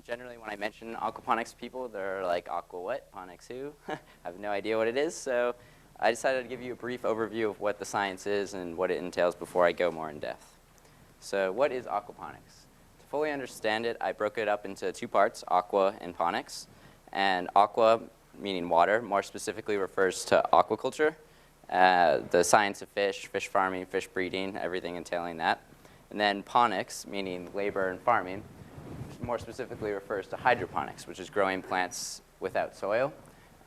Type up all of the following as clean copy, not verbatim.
Generally, when I mention aquaponics to people, they're like, aqua what? Ponics who? I have no idea what it is. So I decided to give you a brief overview of what the science is and what it entails before I go more in depth. So what is aquaponics? To fully understand it, I broke it up into two parts, aqua and ponics. And aqua, meaning water, more specifically refers to aquaculture, the science of fish, fish farming, fish breeding, everything entailing that. And then ponics, meaning labor and farming, more specifically refers to hydroponics, which is growing plants without soil.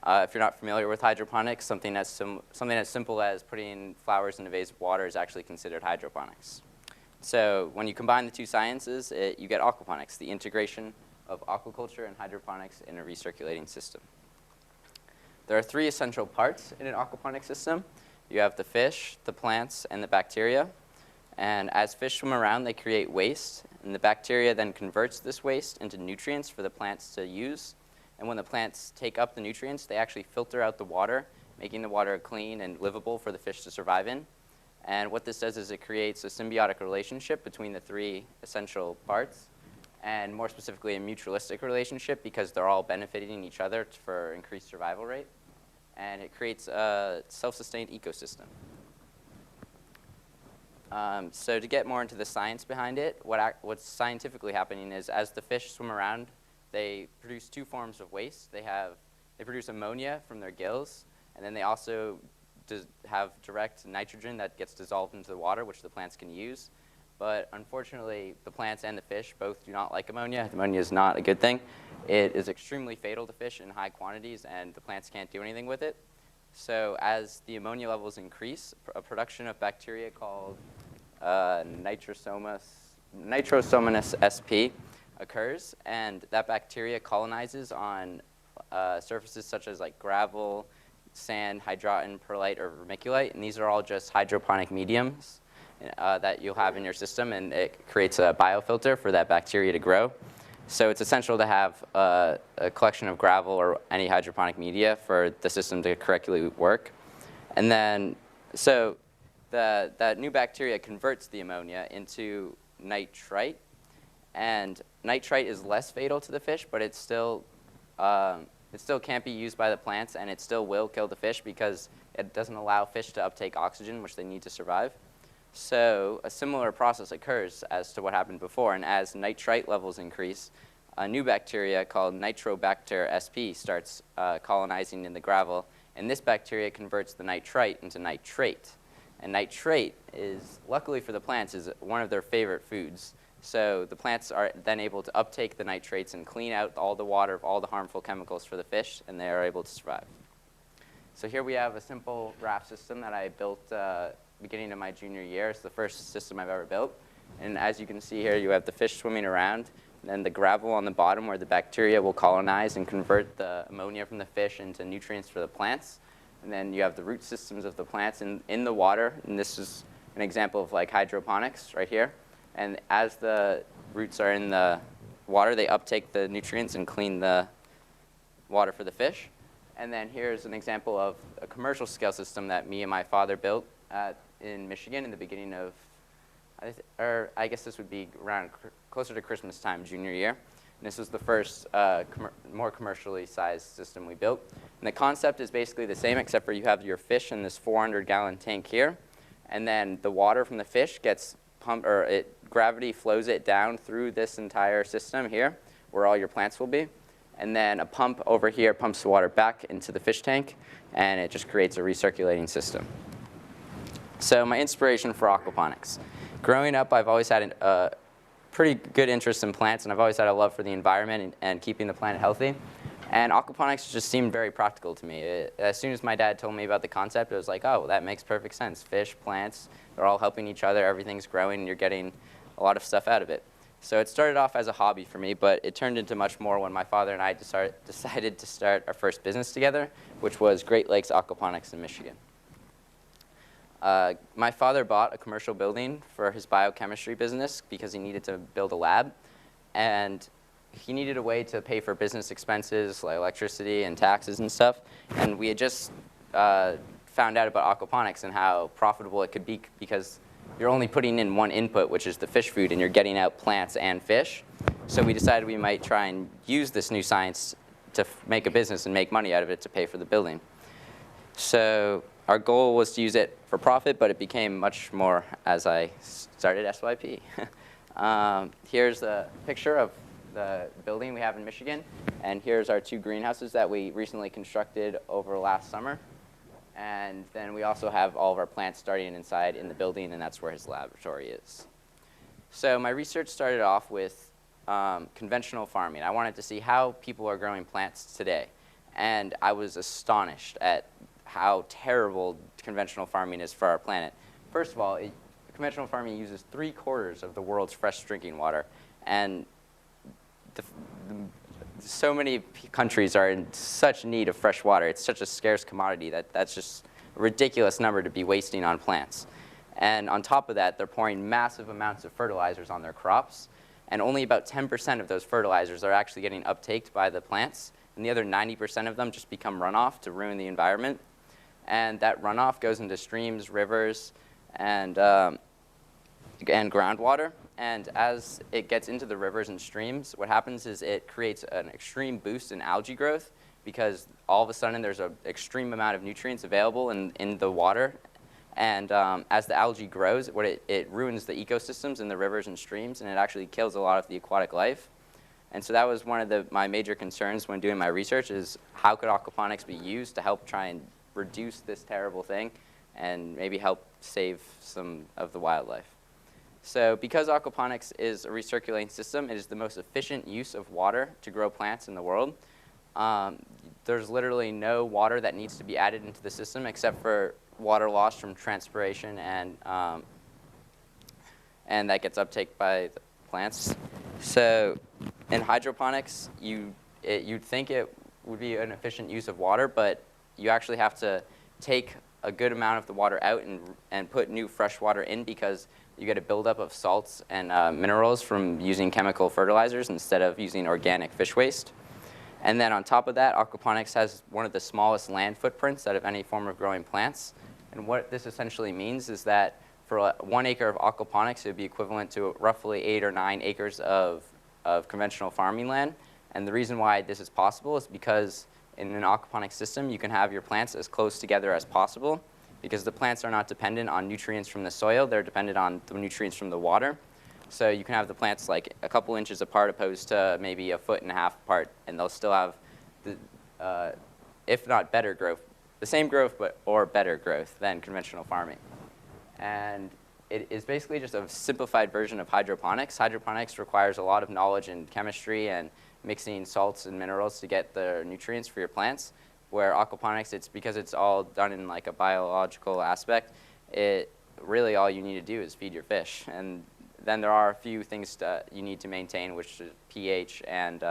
If you're not familiar with hydroponics, something as simple as putting flowers in a vase of water is actually considered hydroponics. So when you combine the two sciences, you get aquaponics, the integration of aquaculture and hydroponics in a recirculating system. There are three essential parts in an aquaponic system. You have the fish, the plants, and the bacteria. And as fish swim around, they create waste, and the bacteria then converts this waste into nutrients for the plants to use. And when the plants take up the nutrients, they actually filter out the water, making the water clean and livable for the fish to survive in. And what this does is it creates a symbiotic relationship between the three essential parts, and more specifically a mutualistic relationship because they're all benefiting each other for increased survival rate. And it creates a self-sustained ecosystem. So to get more into the science behind it, what's scientifically happening is as the fish swim around, they produce two forms of waste. They produce ammonia from their gills, and then they also have direct nitrogen that gets dissolved into the water, which the plants can use. But unfortunately, the plants and the fish both do not like ammonia. Ammonia is not a good thing. It is extremely fatal to fish in high quantities, and the plants can't do anything with it. So as the ammonia levels increase, a production of bacteria called Nitrosomonas sp occurs, and that bacteria colonizes on surfaces such as like gravel, sand, hydroton, perlite, or vermiculite, and these are all just hydroponic mediums that you'll have in your system, and it creates a biofilter for that bacteria to grow. So it's essential to have a collection of gravel or any hydroponic media for the system to correctly work. And then, so that new bacteria converts the ammonia into nitrite. And nitrite is less fatal to the fish, but it still can't be used by the plants, and it still will kill the fish because it doesn't allow fish to uptake oxygen, which they need to survive. So a similar process occurs as to what happened before, and as nitrite levels increase, a new bacteria called Nitrobacter sp starts colonizing in the gravel, and this bacteria converts the nitrite into nitrate. And nitrate is, luckily for the plants, is one of their favorite foods. So the plants are then able to uptake the nitrates and clean out all the water of all the harmful chemicals for the fish, and they are able to survive. So here we have a simple raft system that I built beginning of my junior year. It's the first system I've ever built. And as you can see here, you have the fish swimming around, and then the gravel on the bottom where the bacteria will colonize and convert the ammonia from the fish into nutrients for the plants. And then you have the root systems of the plants in the water, and this is an example of like hydroponics right here. And as the roots are in the water, they uptake the nutrients and clean the water for the fish. And then here's an example of a commercial scale system that me and my father built in Michigan in the beginning of, I guess this would be around closer to Christmas time, junior year. And this was the first more commercially sized system we built. And the concept is basically the same, except for you have your fish in this 400-gallon tank here. And then the water from the fish gets pumped, or gravity flows it down through this entire system here, where all your plants will be. And then a pump over here pumps the water back into the fish tank, and it just creates a recirculating system. So my inspiration for aquaponics. Growing up, I've always had a pretty good interest in plants, and I've always had a love for the environment and keeping the planet healthy. And aquaponics just seemed very practical to me. As soon as my dad told me about the concept, it was like, oh, well, that makes perfect sense. Fish, plants, they're all helping each other, everything's growing, and you're getting a lot of stuff out of it. So it started off as a hobby for me, but it turned into much more when my father and I decided to start our first business together, which was Great Lakes Aquaponics in Michigan. My father bought a commercial building for his biochemistry business because he needed to build a lab, and he needed a way to pay for business expenses like electricity and taxes and stuff. And we had just found out about aquaponics and how profitable it could be because you're only putting in one input, which is the fish food, and you're getting out plants and fish. So we decided we might try and use this new science to make a business and make money out of it to pay for the building. So our goal was to use it for profit, but it became much more as I started SYP. Here's a picture of the building we have in Michigan, and here's our 2 greenhouses that we recently constructed over last summer. And then we also have all of our plants starting inside in the building, and that's where his laboratory is. So my research started off with conventional farming. I wanted to see how people are growing plants today. And I was astonished at how terrible conventional farming is for our planet. First of all, conventional farming uses 3/4 of the world's fresh drinking water. And so many countries are in such need of fresh water. It's such a scarce commodity that's just a ridiculous number to be wasting on plants. And on top of that, they're pouring massive amounts of fertilizers on their crops. And only about 10% of those fertilizers are actually getting uptaked by the plants. And the other 90% of them just become runoff to ruin the environment. And that runoff goes into streams, rivers, and groundwater. And as it gets into the rivers and streams, what happens is it creates an extreme boost in algae growth, because all of a sudden there's an extreme amount of nutrients available in the water. And as the algae grows, it ruins the ecosystems in the rivers and streams, and it actually kills a lot of the aquatic life. And so that was one of my major concerns when doing my research, is how could aquaponics be used to help try and reduce this terrible thing and maybe help save some of the wildlife. So because aquaponics is a recirculating system, it is the most efficient use of water to grow plants in the world. There's literally no water that needs to be added into the system except for water loss from transpiration, and that gets uptaken by the plants. So in hydroponics, you'd think it would be an efficient use of water, but you actually have to take a good amount of the water out and put new fresh water in, because you get a buildup of salts and minerals from using chemical fertilizers instead of using organic fish waste. And then on top of that, aquaponics has one of the smallest land footprints out of any form of growing plants. And what this essentially means is that for 1 acre of aquaponics, it would be equivalent to roughly 8 or 9 acres of conventional farming land. And the reason why this is possible is because in an aquaponics system, you can have your plants as close together as possible, because the plants are not dependent on nutrients from the soil. They're dependent on the nutrients from the water. So you can have the plants like a couple inches apart opposed to maybe 1.5 feet apart, and they'll still have, if not better growth, the same growth or better growth than conventional farming. And it is basically just a simplified version of hydroponics. Hydroponics requires a lot of knowledge in chemistry and mixing salts and minerals to get the nutrients for your plants, where aquaponics, it's because it's all done in like a biological aspect, really all you need to do is feed your fish. And then there are a few things you need to maintain, which is pH, and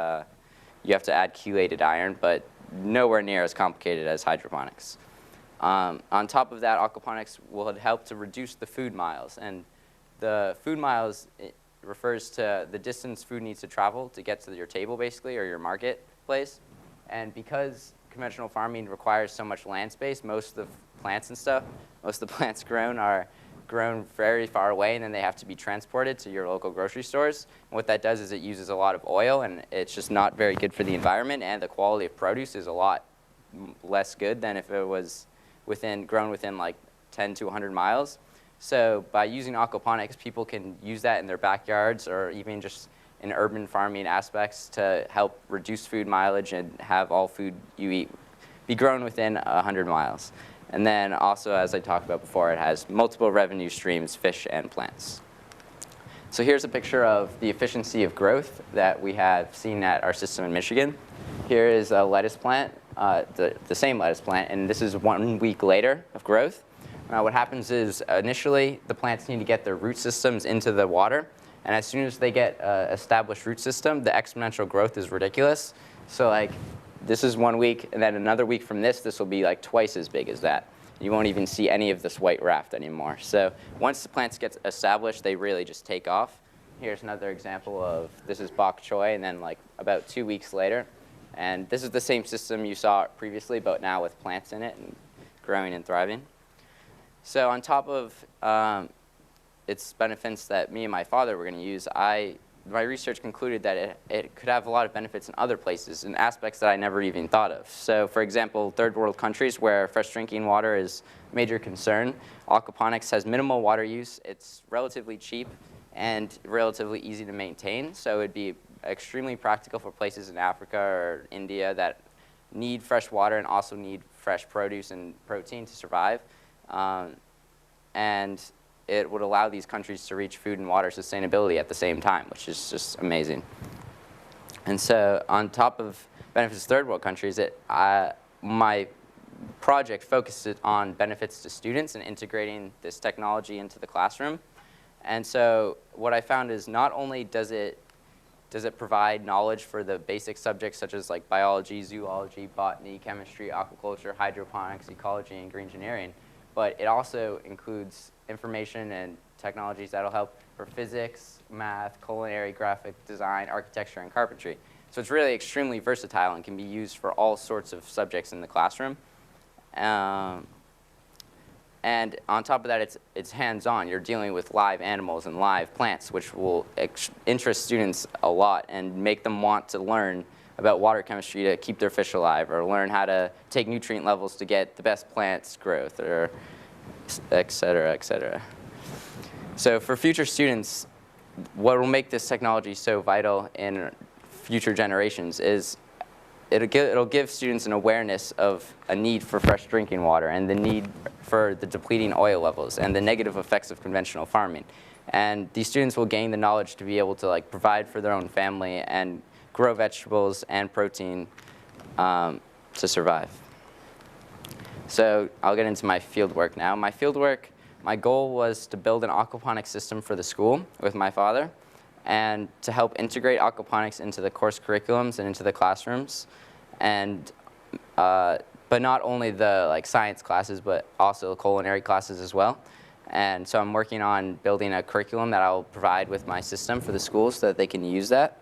you have to add chelated iron, but nowhere near as complicated as hydroponics. On top of that, aquaponics will help to reduce the food miles. And the food miles, it refers to the distance food needs to travel to get to your table, basically, or your marketplace. And because conventional farming requires so much land space, most of the plants and stuff, most of the plants grown are grown very far away, and then they have to be transported to your local grocery stores. And what that does is it uses a lot of oil, and it's just not very good for the environment, and the quality of produce is a lot less good than if it was grown within like 10 to 100 miles. So by using aquaponics, people can use that in their backyards or even just in urban farming aspects to help reduce food mileage and have all food you eat be grown within 100 miles. And then also, as I talked about before, it has multiple revenue streams, fish and plants. So here's a picture of the efficiency of growth that we have seen at our system in Michigan. Here is a lettuce plant, the same lettuce plant, and this is 1 week later of growth. What happens is initially the plants need to get their root systems into the water, and as soon as they get an established root system, the exponential growth is ridiculous. So like, this is 1 week, and then another week from this will be like twice as big as that. You won't even see any of this white raft anymore. So once the plants get established, they really just take off. Here's another example of, this is bok choy, and then like about 2 weeks later. And this is the same system you saw previously, but now with plants in it and growing and thriving. So on top of its benefits that me and my father were going to use, I my research concluded that it could have a lot of benefits in other places, in aspects that I never even thought of. So for example, third world countries where fresh drinking water is a major concern, aquaponics has minimal water use, it's relatively cheap, and relatively easy to maintain. So it'd be extremely practical for places in Africa or India that need fresh water and also need fresh produce and protein to survive. And it would allow these countries to reach food and water sustainability at the same time, which is just amazing. And so on top of benefits to third world countries, my project focuses on benefits to students and integrating this technology into the classroom. And so what I found is not only does it provide knowledge for the basic subjects such as like biology, zoology, botany, chemistry, aquaculture, hydroponics, ecology, and green engineering, but it also includes information and technologies that will help for physics, math, culinary, graphic design, architecture, and carpentry. So it's really extremely versatile and can be used for all sorts of subjects in the classroom. And on top of that, it's hands-on. You're dealing with live animals and live plants, which will interest students a lot and make them want to learn about water chemistry to keep their fish alive, or learn how to take nutrient levels to get the best plants growth, or et cetera, et cetera. So for future students, what will make this technology so vital in future generations is it'll give students an awareness of a need for fresh drinking water and the need for the depleting oil levels and the negative effects of conventional farming. And these students will gain the knowledge to be able to like provide for their own family and grow vegetables and protein to survive. So I'll get into my field work now. My goal was to build an aquaponics system for the school with my father, and to help integrate aquaponics into the course curriculums and into the classrooms, and but not only the like science classes, but also culinary classes as well. And so I'm working on building a curriculum that I'll provide with my system for the schools so that they can use that.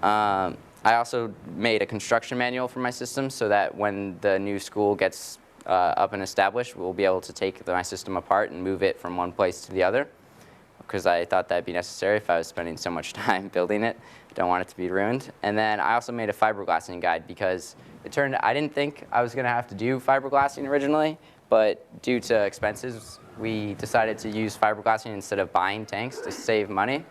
I also made a construction manual for my system so that when the new school gets up and established, we'll be able to take my system apart and move it from one place to the other, because I thought that'd be necessary if I was spending so much time building it. I don't want it to be ruined. And then I also made a fiberglassing guide, because I didn't think I was going to have to do fiberglassing originally, but due to expenses, we decided to use fiberglassing instead of buying tanks to save money.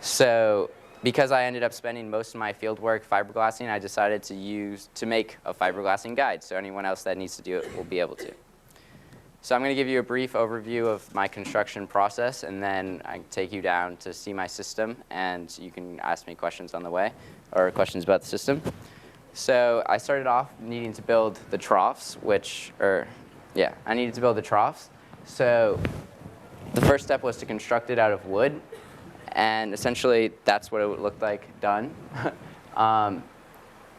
So because I ended up spending most of my field work fiberglassing, I decided to make a fiberglassing guide, so anyone else that needs to do it will be able to. So I'm going to give you a brief overview of my construction process, and then I can take you down to see my system, and you can ask me questions on the way, or questions about the system. So I started off needing to build the troughs, I needed to build the troughs. So the first step was to construct it out of wood, and essentially that's what it would look like done. And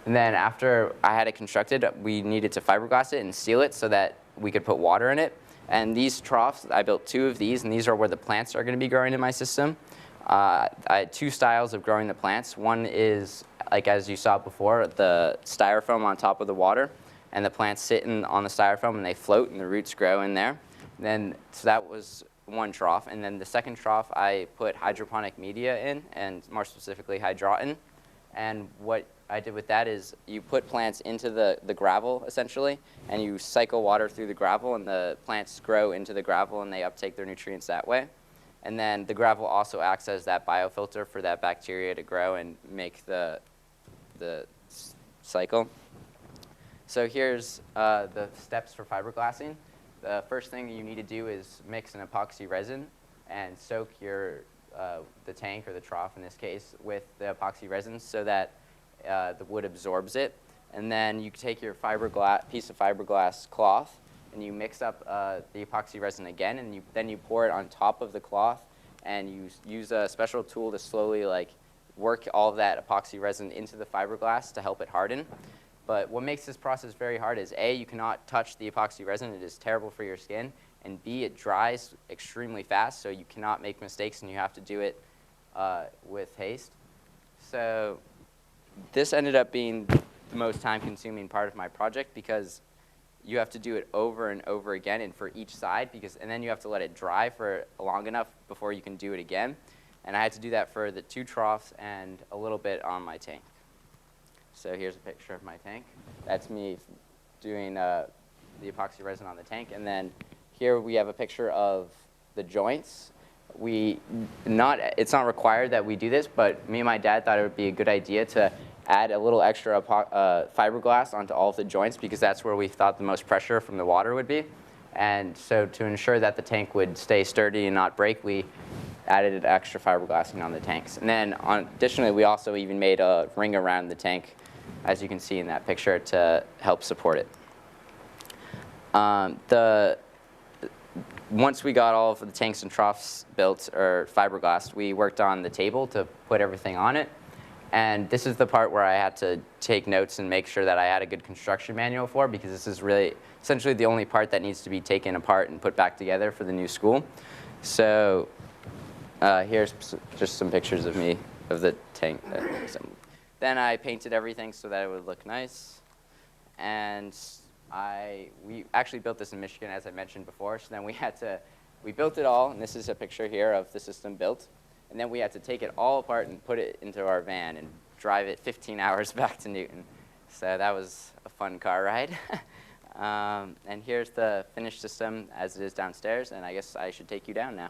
then after I had it constructed, we needed to fiberglass it and seal it so that we could put water in it. And these troughs, I built 2 of these, and these are where the plants are going to be growing in my system. I had 2 styles of growing the plants. One is, like as you saw before, the styrofoam on top of the water, and the plants sit on the styrofoam and they float and the roots grow in there. So that was one trough. And then the second trough, I put hydroponic media in, and more specifically hydroton. And what I did with that is you put plants into the gravel, essentially, and you cycle water through the gravel, and the plants grow into the gravel, and they uptake their nutrients that way. And then the gravel also acts as that biofilter for that bacteria to grow and make the cycle. So here's the steps for fiberglassing. The first thing you need to do is mix an epoxy resin and soak the tank, or the trough in this case, with the epoxy resin so that the wood absorbs it. And then you take your piece of fiberglass cloth and you mix up the epoxy resin again, and then you pour it on top of the cloth, and you use a special tool to slowly work all of that epoxy resin into the fiberglass to help it harden. But what makes this process very hard is A, you cannot touch the epoxy resin. It is terrible for your skin. And B, it dries extremely fast, so you cannot make mistakes, and you have to do it with haste. So this ended up being the most time-consuming part of my project, because you have to do it over and over again, and for each side, and then you have to let it dry for long enough before you can do it again. And I had to do that for the 2 troughs and a little bit on my tank. So here's a picture of my tank. That's me doing the epoxy resin on the tank. And then here we have a picture of the joints. It's not required that we do this, but me and my dad thought it would be a good idea to add a little extra fiberglass onto all of the joints because that's where we thought the most pressure from the water would be. And so to ensure that the tank would stay sturdy and not break, we added extra fiberglassing on the tanks. And then additionally, we also even made a ring around the tank, as you can see in that picture, to help support it. Once we got all of the tanks and troughs built or fiberglassed, we worked on the table to put everything on it. And this is the part where I had to take notes and make sure that I had a good construction manual for, because this is really essentially the only part that needs to be taken apart and put back together for the new school. So here's just some pictures of me, of the tank. Then I painted everything so that it would look nice. And we actually built this in Michigan, as I mentioned before. So then we built it all, and this is a picture here of the system built. And then we had to take it all apart and put it into our van and drive it 15 hours back to Newton. So that was a fun car ride. And here's the finished system as it is downstairs, and I guess I should take you down now.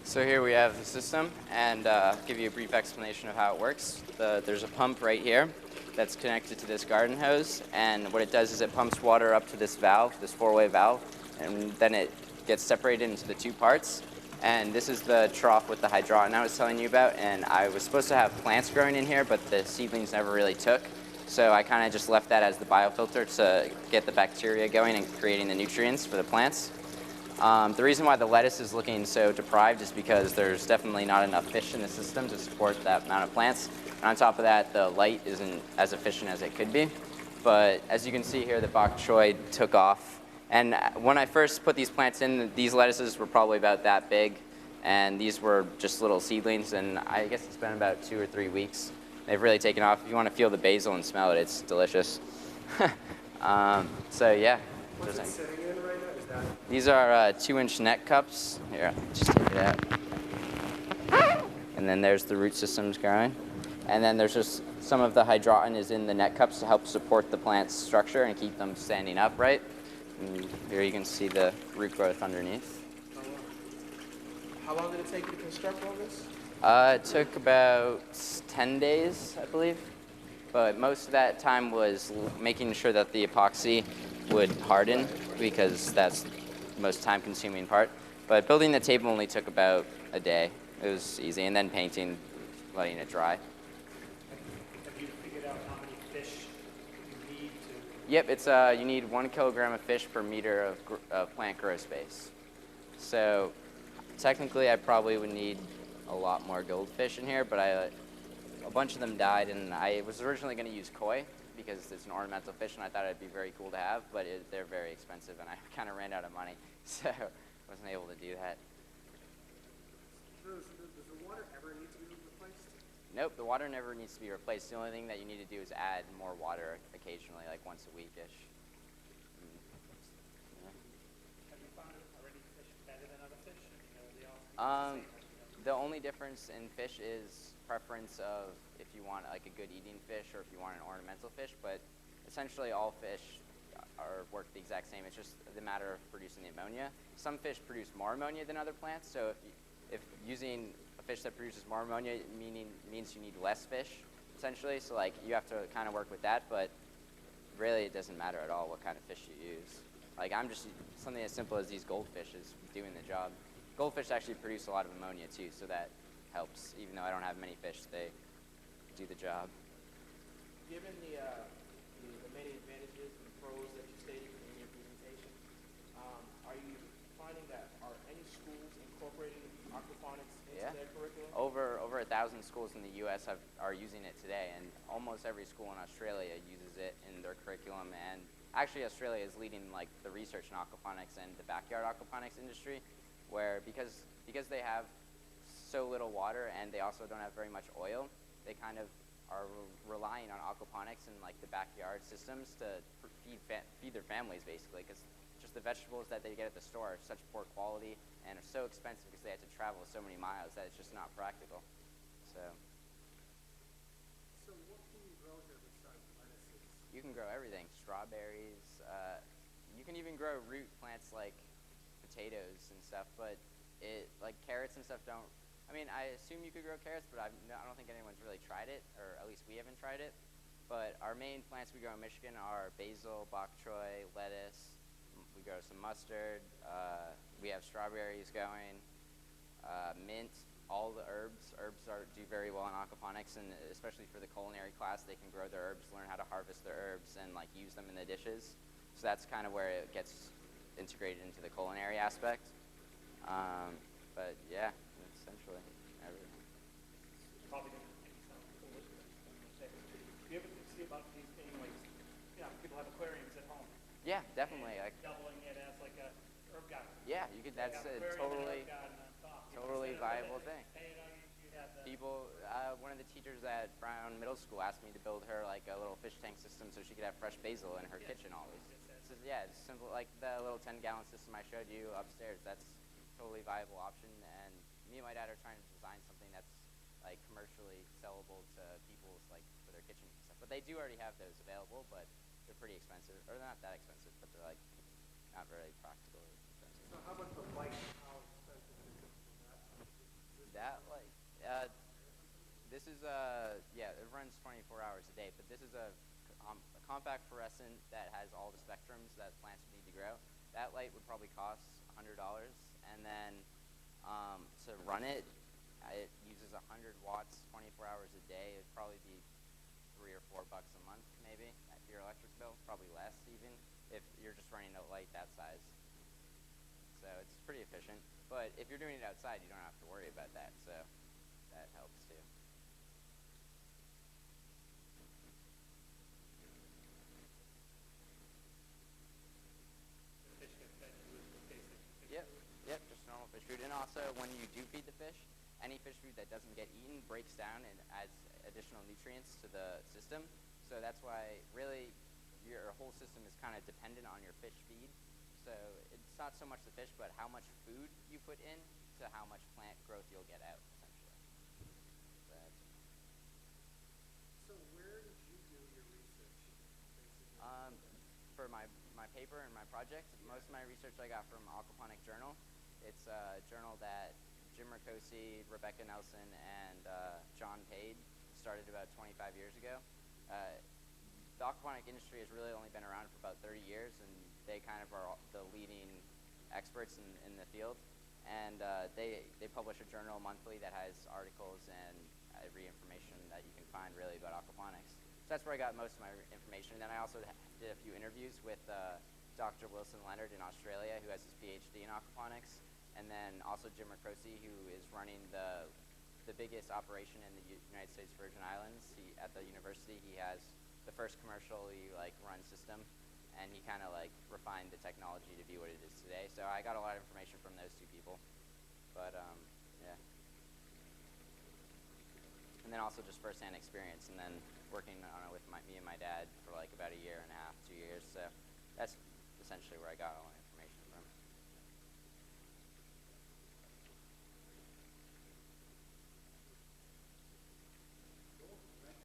So here we have the system, and I'll give you a brief explanation of how it works. There's a pump right here that's connected to this garden hose, and what it does is it pumps water up to this valve, this 4-way valve, and then it gets separated into the 2 parts. And this is the trough with the hydraulic I was telling you about, and I was supposed to have plants growing in here, but the seedlings never really took. So I kind of just left that as the biofilter to get the bacteria going and creating the nutrients for the plants. The reason why the lettuce is looking so deprived is because there's definitely not enough fish in the system to support that amount of plants. And on top of that, the light isn't as efficient as it could be. But as you can see here, the bok choy took off. And when I first put these plants in, these lettuces were probably about that big. And these were just little seedlings. And I guess it's been about 2 or 3 weeks. They've really taken off. If you want to feel the basil and smell it, it's delicious. So yeah. What's it sitting in right now? Is that... These are 2-inch net cups. Here, just take it out. And then there's the root systems growing. And then there's just some of the hydroton is in the net cups to help support the plant's structure and keep them standing upright. And here you can see the root growth underneath. How long did it take you to construct all this? It took about 10 days, I believe. But most of that time was making sure that the epoxy would harden, because that's the most time-consuming part. But building the table only took about a day. It was easy. And then painting, letting it dry. Have you figured out how many fish you need to... Yep, it's you need 1 kilogram of fish per meter of plant grow space. So technically, I probably would need a lot more goldfish in here, but a bunch of them died, and I was originally going to use koi because it's an ornamental fish, and I thought it'd be very cool to have, but they're very expensive, and I kind of ran out of money, so wasn't able to do that. Does the water ever need to be replaced? Nope, the water never needs to be replaced. The only thing that you need to do is add more water occasionally, like once a week-ish. Have you found already fish better than other fish? They all The only difference in fish is preference of if you want like a good eating fish or if you want an ornamental fish, but essentially all fish work the exact same. It's just the matter of producing the ammonia. Some fish produce more ammonia than other plants, so if using a fish that produces more ammonia means you need less fish, essentially, so like you have to kind of work with that, but really it doesn't matter at all what kind of fish you use. Like I'm just, something as simple as these goldfish is doing the job. Goldfish actually produce a lot of ammonia too, so that helps. Even though I don't have many fish, they do the job. Given the many advantages and pros that you stated in your presentation, are you finding that any schools incorporating aquaponics into their curriculum? Over 1,000 schools in the U.S. are using it today, and almost every school in Australia uses it in their curriculum. And actually, Australia is leading like the research in aquaponics and the backyard aquaponics industry, where because they have so little water and they also don't have very much oil, they kind of are relying on aquaponics and like the backyard systems to feed their families basically, because just just the vegetables that they get at the store are such poor quality and are so expensive because they have to travel so many miles that it's just not practical. So what can you grow here besides lettuces? you can grow everything, strawberries. You can even grow root plants like potatoes and stuff, but like carrots and stuff don't. I mean, I assume you could grow carrots, but I don't think anyone's really tried it, or at least we haven't tried it. But our main plants we grow in Michigan are basil, bok choy, lettuce. We grow some mustard. We have strawberries going, mint, all the herbs. Herbs do very well in aquaponics, and especially for the culinary class, they can grow their herbs, learn how to harvest their herbs, and like use them in the dishes. So that's kind of where it gets integrated into the culinary aspect. But yeah, essentially everything. Probably going to make some foolish, but do you ever see about these being like, people have aquariums at home? Yeah, definitely. Like, doubling it as like a herb garden. yeah, you could. That's a totally viable thing. People, one of the teachers at Brown Middle School asked me to build her like a little fish tank system so she could have fresh basil in her kitchen always. So yeah, it's simple, like the little 10-gallon system I showed you upstairs. That's a totally viable option, and me and my dad are trying to design something that's like commercially sellable to people's like for their kitchen and stuff. But they do already have those available, but they're pretty expensive, or they're not that expensive, but they're like not very practical. So how about the light? How expensive is it? That like this is yeah, it runs 24 hours a day, but this is a compact fluorescent that has all the spectrums that plants need to grow. That light would probably cost $100, and then to run it, it uses 100 watts 24 hours a day. It'd probably be $3 or $4 a month, maybe, for your electric bill. Probably less even if you're just running a light that size. So it's pretty efficient. But if you're doing it outside, you don't have to worry about that. So that helps too. Yep, just normal fish food. And also, when you do feed the fish, any fish food that doesn't get eaten breaks down and adds additional nutrients to the system. So that's why, really, your whole system is kind of dependent on your fish feed. So it's not so much the fish, but how much food you put in to how much plant growth you'll get out, essentially. So where did you do your research? For my paper and my project, most of my research I got from Aquaponic Journal. It's a journal that Jim Ricosi, Rebecca Nelson, and John Pade started about 25 years ago. The aquaponic industry has really only been around for about 30 years, and they kind of are the leading experts in the field. And they publish a journal monthly that has articles and every information that you can find really about aquaponics. So that's where I got most of my information. And then I also did a few interviews with Dr. Wilson Leonard in Australia, who has his PhD in aquaponics, and then also Jim Ricosi, who is running the biggest operation in the United States Virgin Islands. At the university, he has the first commercially run system, and he kind of refined the technology to be what it is today. So I got a lot of information from those two people, but yeah. And then also just firsthand experience, and then working on it with me and my dad for about a year and a half, 2 years. So that's essentially where I got all my